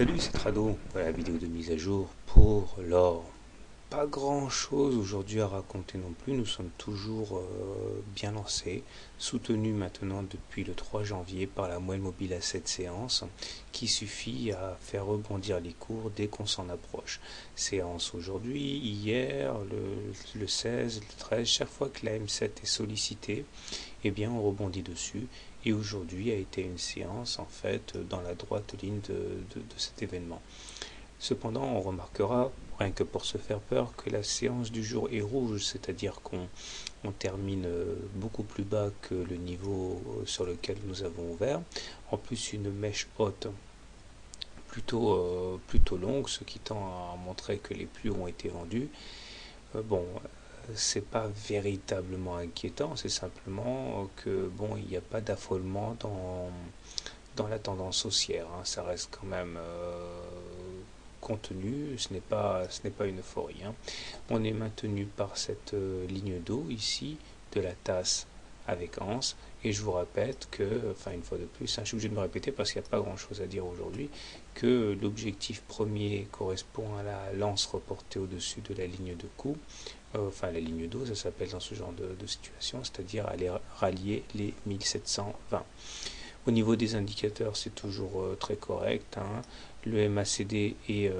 Salut, c'est Trado. Voilà la vidéo de mise à jour pour l'or. Pas grand chose aujourd'hui à raconter non plus, nous sommes toujours bien lancés, soutenus maintenant depuis le 3 janvier par la moyenne mobile à 7 séances qui suffit à faire rebondir les cours dès qu'on s'en approche. Séance aujourd'hui, hier, le 16, le 13, chaque fois que la M7 est sollicitée, eh bien on rebondit dessus et aujourd'hui a été une séance en fait dans la droite ligne de cet événement. Cependant, on remarquera, rien que pour se faire peur, que la séance du jour est rouge, c'est-à-dire qu'on termine beaucoup plus bas que le niveau sur lequel nous avons ouvert. En plus, une mèche haute plutôt longue, ce qui tend à montrer que les plus ont été vendus. Bon, c'est pas véritablement inquiétant, c'est simplement que bon, il n'y a pas d'affolement dans la tendance haussière, hein. Ça reste quand même contenu, ce n'est pas une euphorie, hein. On est maintenu par cette ligne d'eau ici de la tasse avec anse, et je vous répète que, enfin une fois de plus, hein, je suis obligé de me répéter parce qu'il n'y a pas grand chose à dire aujourd'hui, que l'objectif premier correspond à la lance reportée au-dessus de la ligne de coup, enfin la ligne d'eau ça s'appelle dans ce genre de situation, c'est-à-dire aller rallier les 1720. Au niveau des indicateurs, c'est toujours très correct, hein. Le MACD est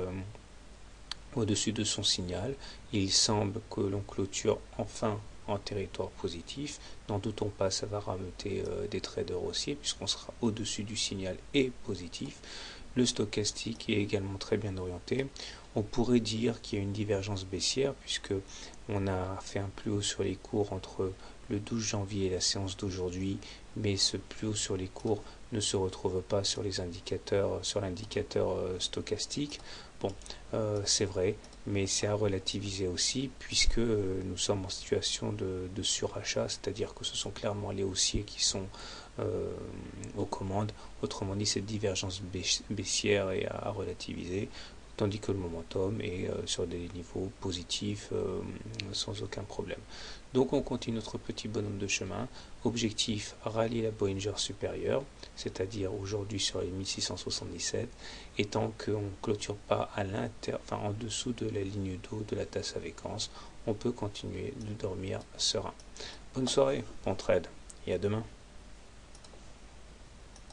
au-dessus de son signal. Il semble que l'on clôture enfin en territoire positif. N'en doutons pas, ça va rameuter des traders haussiers puisqu'on sera au-dessus du signal et positif. Le stochastique est également très bien orienté. On pourrait dire qu'il y a une divergence baissière puisque on a fait un plus haut sur les cours entre le 12 janvier et la séance d'aujourd'hui, mais ce plus haut sur les cours ne se retrouve pas sur les indicateurs, sur l'indicateur stochastique. Bon, c'est vrai, mais c'est à relativiser aussi puisque nous sommes en situation de surachat, c'est-à-dire que ce sont clairement les haussiers qui sont aux commandes. Autrement dit, cette divergence baissière est à relativiser, tandis que le momentum est sur des niveaux positifs sans aucun problème. Donc on continue notre petit bonhomme de chemin. Objectif, rallier la Bollinger supérieure, c'est-à-dire aujourd'hui sur les 1677, et tant qu'on ne clôture pas en dessous de la ligne d'eau de la tasse avec anse, on peut continuer de dormir serein. Bonne soirée, bon trade, et à demain.